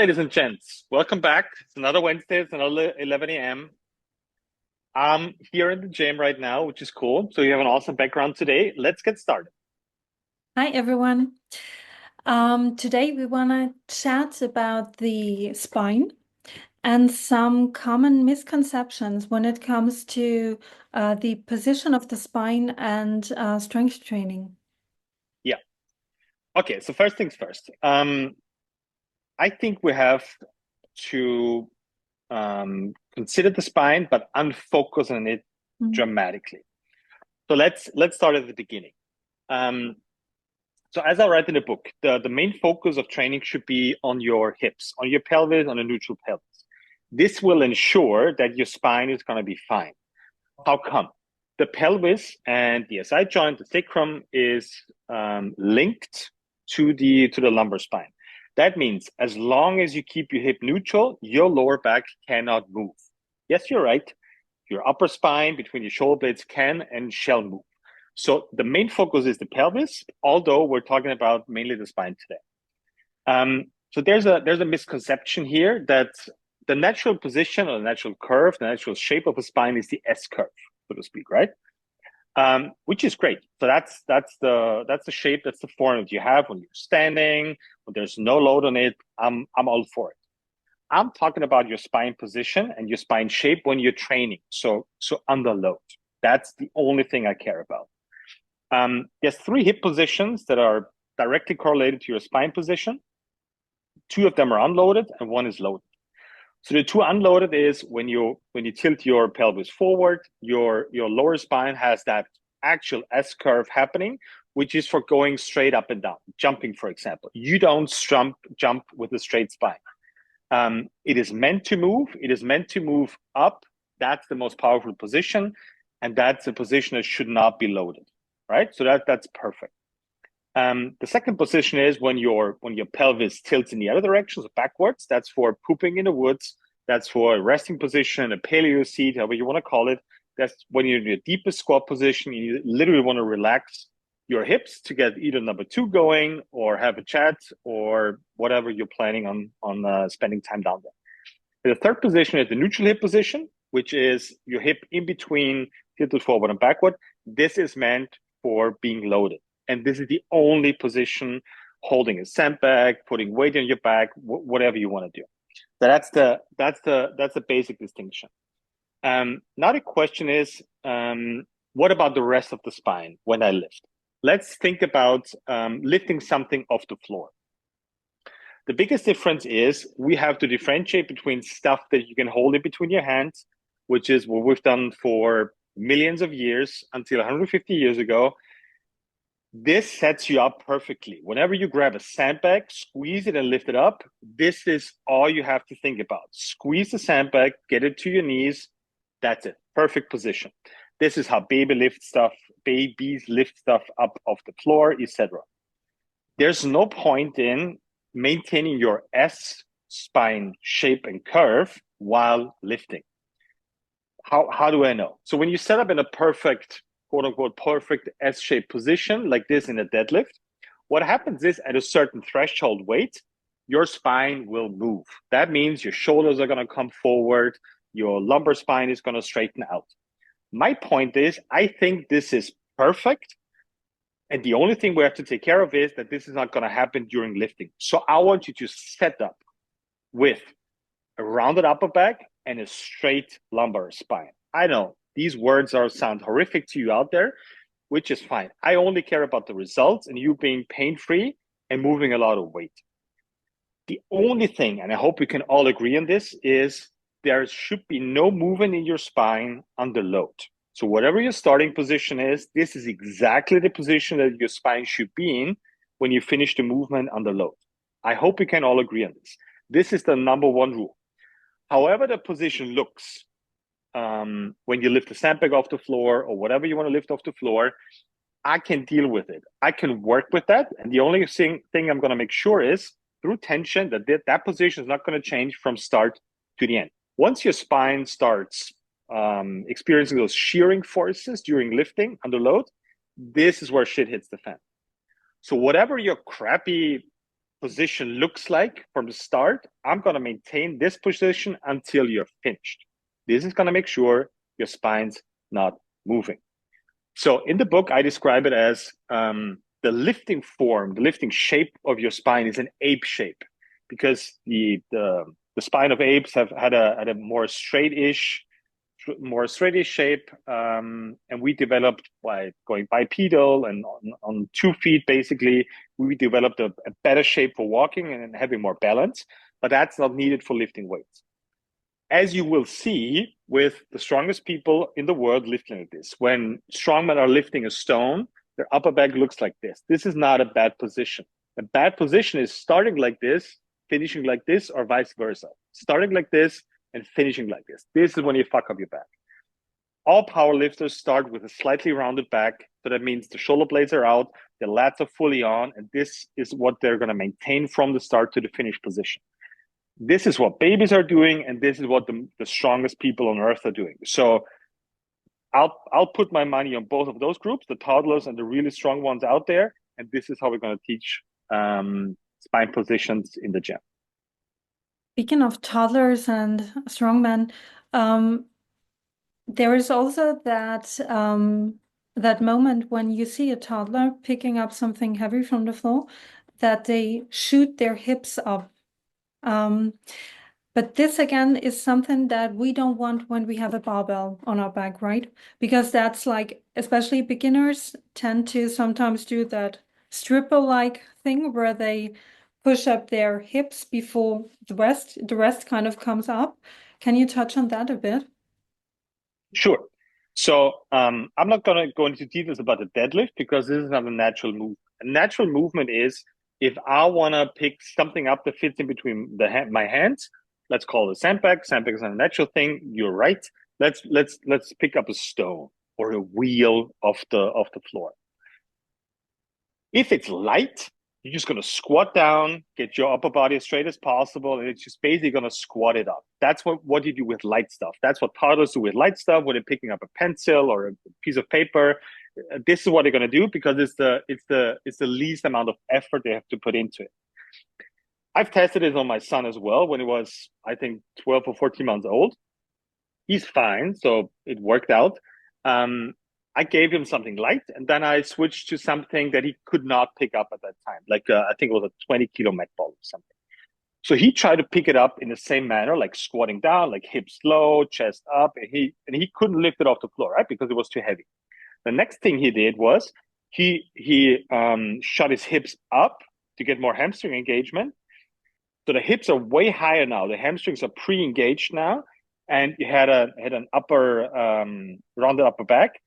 Ladies and gents, welcome back. It's another Wednesday, it's another 11 a.m. I'm here in the gym right now, which is cool. So you have an awesome background today. Let's get started. Hi everyone. Today we want to chat about the spine and some common misconceptions when it comes to the position of the spine and strength training. Yeah. Okay, so first things first. I think we have to consider the spine, but unfocus on it Mm. dramatically. So let's start at the beginning. Um, so as I write in the book, the main focus of training should be on your hips, on your pelvis, on the neutral pelvis. This will ensure that your spine is going to be fine. How come? The pelvis and the SI joint, the sacrum, is linked to the lumbar spine. That means as long as you keep your hip neutral, your lower back cannot move. Yes, you're right. Your upper spine between your shoulder blades can and shall move. So the main focus is the pelvis, although we're talking about mainly the spine today. So there's a misconception here that the natural position or the natural curve, the natural shape of a spine is the S curve, so to speak, right? Which is great. So that's the shape, that's the form that you have when you're standing, when there's no load on it. I'm all for it. I'm talking about your spine position and your spine shape when you're training. So under load. That's the only thing I care about. There's three hip positions that are directly correlated to your spine position. Two of them are unloaded and one is loaded. So the two unloaded is when you tilt your pelvis forward, your lower spine has that actual S curve happening, which is for going straight up and down, jumping, for example. You don't jump with a straight spine. It is meant to move. It is meant to move up. That's the most powerful position, and that's a position that should not be loaded, right? So that's perfect. The second position is when your pelvis tilts in the other direction, so backwards. That's for pooping in the woods. That's for a resting position, a paleo seat, however you want to call it. That's when you're in your deepest squat position. You literally want to relax your hips to get either number two going or have a chat or whatever you're planning on spending time down there. The third position is the neutral hip position, which is your hip in between tilted forward and backward. This is meant for being loaded. And this is the only position holding a sandbag, putting weight on your back, whatever you want to do. So that's the basic distinction. Now the question is, what about the rest of the spine when I lift? Let's think about lifting something off the floor. The biggest difference is we have to differentiate between stuff that you can hold in between your hands, which is what we've done for millions of years until 150 years ago. This sets you up perfectly. Whenever you grab a sandbag, squeeze it and lift it up, this is all you have to think about. Squeeze the sandbag, get it to your knees. That's it. Perfect position. This is how babies lift stuff up off the floor, etc. There's no point in maintaining your S spine shape and curve while lifting. How do I know? So when you set up in a perfect, quote unquote, perfect S-shaped position like this in a deadlift, what happens is at a certain threshold weight, your spine will move. That means your shoulders are going to come forward, your lumbar spine is going to straighten out. My point is, I think this is perfect. And the only thing we have to take care of is that this is not going to happen during lifting. So I want you to set up with a rounded upper back and a straight lumbar spine. I know these words sound horrific to you out there, which is fine. I only care about the results and you being pain-free and moving a lot of weight. The only thing, and I hope we can all agree on this, is there should be no movement in your spine under load. So whatever your starting position is, this is exactly the position that your spine should be in when you finish the movement under load. I hope we can all agree on this. This is the number one rule. However the position looks, when you lift the sandbag off the floor or whatever you want to lift off the floor, I can deal with it. I can work with that. And the only thing I'm going to make sure is through tension that position is not going to change from start to the end. Once your spine starts experiencing those shearing forces during lifting under load, this is where shit hits the fan. So whatever your crappy position looks like from the start. I'm going to maintain this position until you're finished. This is going to make sure your spine's not moving. So in the book, I describe it as the lifting form, the lifting shape of your spine is an ape shape, because the spine of apes have had a more straightish shape, and we developed by going bipedal and on 2 feet. Basically, we developed a better shape for walking and having more balance, but that's not needed for lifting weights. As you will see with the strongest people in the world lifting like this, when strongmen are lifting a stone, their upper back looks like this. This is not a bad position. A bad position is starting like this, finishing like this, or vice versa. Starting like this and finishing like this. This is when you fuck up your back. All power lifters start with a slightly rounded back. So that means the shoulder blades are out, the lats are fully on, and this is what they're going to maintain from the start to the finish position. This is what babies are doing, and this is what the strongest people on earth are doing. So I'll put my money on both of those groups, the toddlers and the really strong ones out there, and this is how we're going to teach spine positions in the gym. Speaking of toddlers and strongmen, there is also that moment when you see a toddler picking up something heavy from the floor, that they shoot their hips up. But this again is something that we don't want when we have a barbell on our back, right? Because that's like, especially beginners tend to sometimes do that stripper-like thing where they push up their hips before the rest kind of comes up. Can you touch on that a bit? Sure. So I'm not going to go into details about the deadlift because this is not a natural movement. A natural movement is if I want to pick something up that fits in between my hands. Let's call it a sandbag. Sandbag is not a natural thing. You're right. Let's pick up a stone or a wheel off the floor. If it's light, you're just going to squat down, get your upper body as straight as possible, and it's just basically going to squat it up. That's what you do with light stuff. That's what toddlers do with light stuff when they're picking up a pencil or a piece of paper. This is what they're going to do because it's the least amount of effort they have to put into it. I've tested it on my son as well when he was, I think, 12 or 14 months old. He's fine, so it worked out. I gave him something light, and then I switched to something that he could not pick up at that time. Like I think it was a 20-kilo mat ball or something. So he tried to pick it up in the same manner, like squatting down, like hips low, chest up, and he couldn't lift it off the floor, right? Because it was too heavy. The next thing he did was he shot his hips up to get more hamstring engagement. So the hips are way higher now. The hamstrings are pre-engaged now, and he had an upper rounded upper back.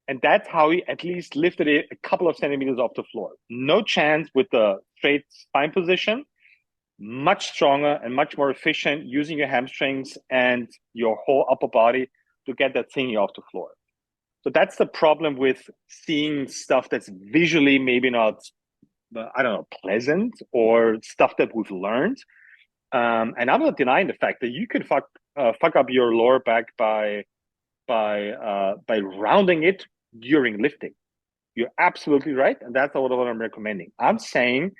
And that's how he at least lifted it a couple of centimeters off the floor. No chance with the straight spine position. Much stronger and much more efficient using your hamstrings and your whole upper body to get that thing off the floor. So that's the problem with seeing stuff that's visually maybe not, I don't know, pleasant or stuff that we've learned. And I'm not denying the fact that you can fuck up your lower back by rounding it during lifting. You're absolutely right, and that's what I'm recommending. I'm saying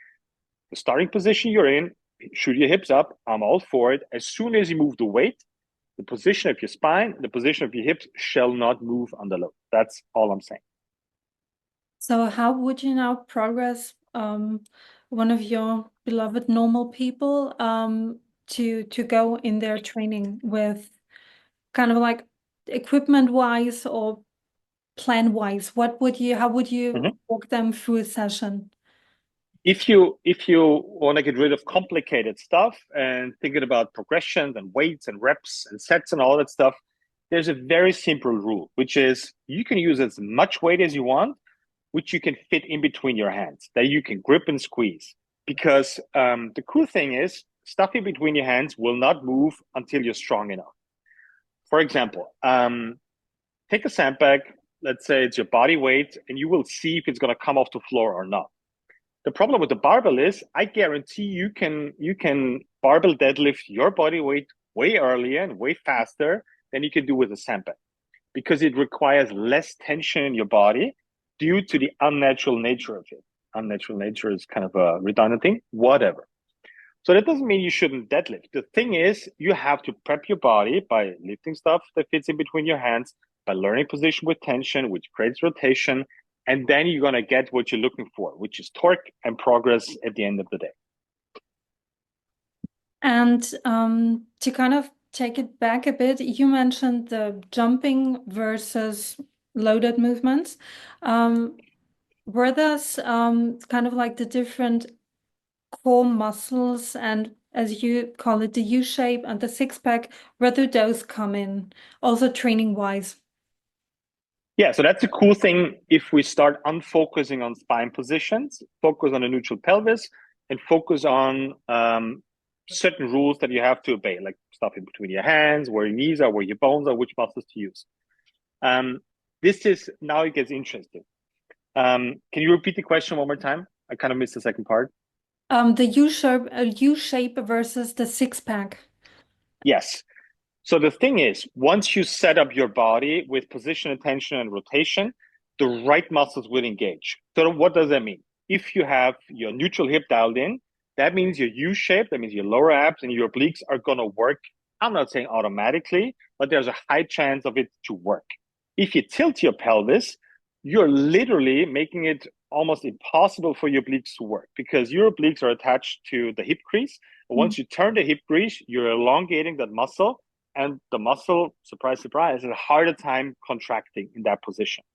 the starting position you're in, shoot your hips up. I'm all for it. As soon as you move the weight, the position of your spine, the position of your hips shall not move under load. That's all I'm saying. So how would you now progress one of your beloved normal people to go in their training with kind of like equipment wise or plan wise? How would you walk them through a session? If you want to get rid of complicated stuff and thinking about progressions and weights and reps and sets and all that stuff, there's a very simple rule, which is you can use as much weight as you want, which you can fit in between your hands, that you can grip and squeeze. Because the cool thing is, stuff in between your hands will not move until you're strong enough. For example, take a sandbag, let's say it's your body weight, and you will see if it's going to come off the floor or not. The problem with the barbell is, I guarantee you can barbell deadlift your body weight way earlier and way faster than you can do with a sandbag, because it requires less tension in your body due to the unnatural nature of it. unnatural nature is kind of a redundant thing, whatever. So that doesn't mean you shouldn't deadlift. The thing is, you have to prep your body by lifting stuff that fits in between your hands, by learning position with tension, which creates rotation, and then you're going to get what you're looking for, which is torque and progress at the end of the day. And to kind of take it back a bit, you mentioned the jumping versus loaded movements. Were those kind of like the different core muscles and, as you call it, the U shape and the six pack, where do those come in, also training wise? Yeah, so that's a cool thing. If we start unfocusing on spine positions, focus on the neutral pelvis, and focus on certain rules that you have to obey, like stuff in between your hands, where your knees are, where your bones are, which muscles to use. This is now it gets interesting. Can you repeat the question one more time? I kind of missed the second part. The U shape versus the six pack. Yes. So the thing is, once you set up your body with position, attention, and rotation, the right muscles will engage. So what does that mean? If you have your neutral hip dialed in, that means your U shape, that means your lower abs and your obliques are going to work. I'm not saying automatically, but there's a high chance of it to work. If you tilt your pelvis, you're literally making it almost impossible for your obliques to work because your obliques are attached to the hip crease. And once you turn the hip crease, you're elongating that muscle, and the muscle, surprise, surprise, has a harder time contracting in that position.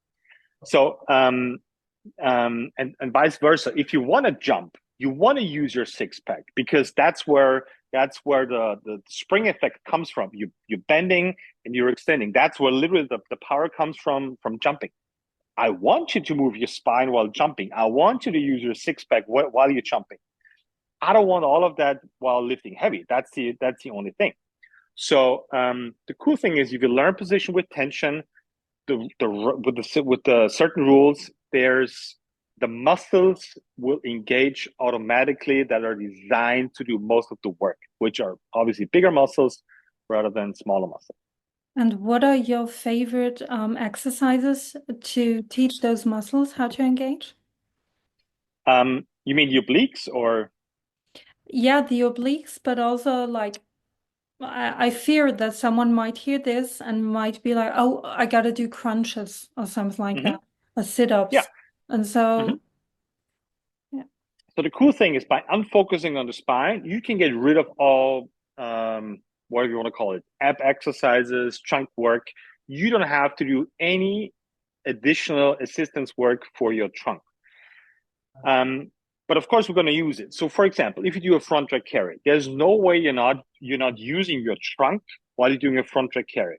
So, and vice versa. If you want to jump, you want to use your six pack because that's where the spring effect comes from. You're bending and you're extending. That's where literally the power comes from jumping. I want you to move your spine while jumping. I want you to use your six pack while you're jumping. I don't want all of that while lifting heavy. That's the only thing. So the cool thing is, if you learn position with tension, with the certain rules, there's the muscles will engage automatically that are designed to do most of the work, which are obviously bigger muscles rather than smaller muscles. And what are your favorite exercises to teach those muscles how to engage? You mean your obliques or? Yeah, the obliques, but also like I fear that someone might hear this and might be like, oh, I gotta do crunches or something like Mm-hmm. that, or Yeah. sit-ups. And Mm-hmm. so, yeah. So the cool thing is, by unfocusing on the spine, you can get rid of all whatever you want to call it, ab exercises, trunk work. You don't have to do any additional assistance work for your trunk. But of course, we're going to use it. So, for example, if you do a front track carry, there's no way you're not using your trunk while you're doing a front track carry.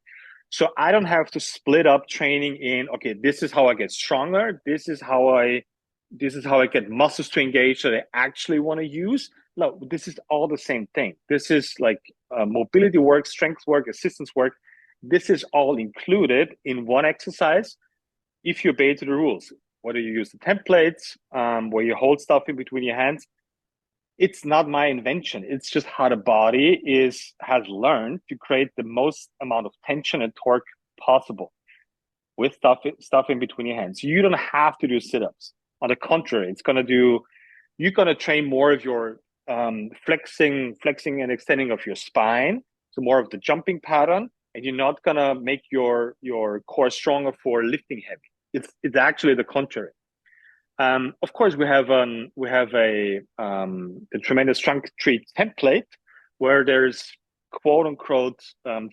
So I don't have to split up training in. Okay, this is how I get stronger. This is how I get muscles to engage that I actually want to use. No, this is all the same thing. This is like mobility work, strength work, assistance work. This is all included in one exercise if you obey to the rules. Whether you use the templates, where you hold stuff in between your hands, it's not my invention. It's just how the body has learned to create the most amount of tension and torque possible with stuff in between your hands. You don't have to do sit-ups. On the contrary, you're gonna train more of your flexing and extending of your spine, so more of the jumping pattern, and you're not gonna make your core stronger for lifting heavy. It's actually the contrary. Of course, we have a tremendous trunk treat template where there's quote unquote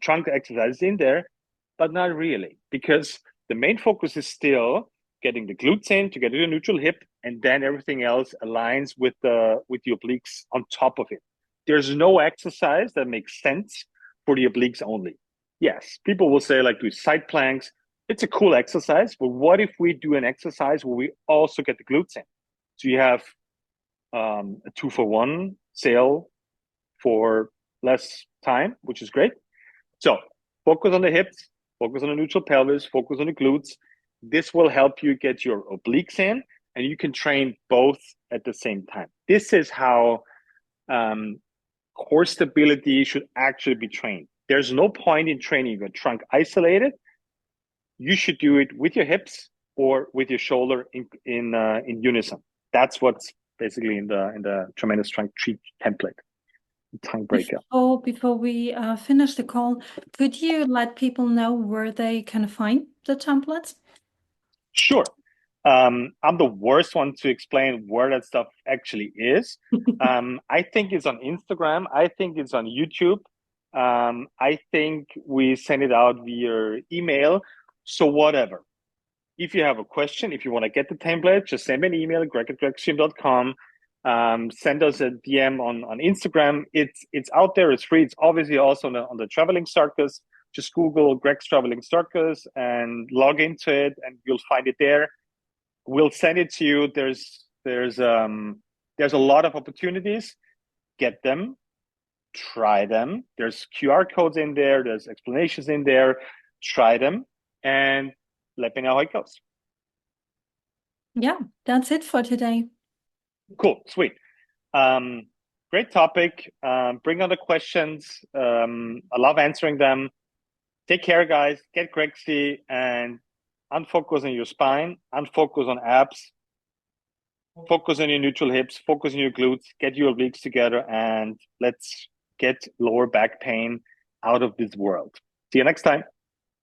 trunk exercises in there, but not really, because the main focus is still getting the glutes in to get to the neutral hip, and then everything else aligns with the obliques on top of it. There's no exercise that makes sense for the obliques only. Yes, people will say like do side planks. It's a cool exercise, but what if we do an exercise where we also get the glutes in? So you have a 2-for-1 sale for less time, which is great. So focus on the hips, focus on the neutral pelvis, focus on the glutes. This will help you get your obliques in, and you can train both at the same time. This is how core stability should actually be trained. There's no point in training your trunk isolated. You should do it with your hips or with your shoulder in unison. That's what's basically in the tremendous trunk treat template, tongue breaker. Before we finish the call, could you let people know where they can find the templates? Sure. I'm the worst one to explain where that stuff actually is. I think it's on Instagram. I think it's on YouTube. I think we send it out via email. So whatever. If you have a question, if you want to get the template, just send me an email, greg@gregstream.com. Send us a DM on Instagram. It's out there. It's free. It's obviously also on the Traveling Circus. Just Google Greg's Traveling Circus and log into it, and you'll find it there. We'll send it to you. There's a lot of opportunities. Get them, try them. There's QR codes in there. There's explanations in there. Try them and let me know how it goes. Yeah, that's it for today. Cool, sweet. Great topic. Bring on the questions. I love answering them. Take care, guys. Get Grexy and unfocus on your spine, unfocus on abs, focus on your neutral hips, focus on your glutes, get your obliques together, and let's get lower back pain out of this world. See you next time.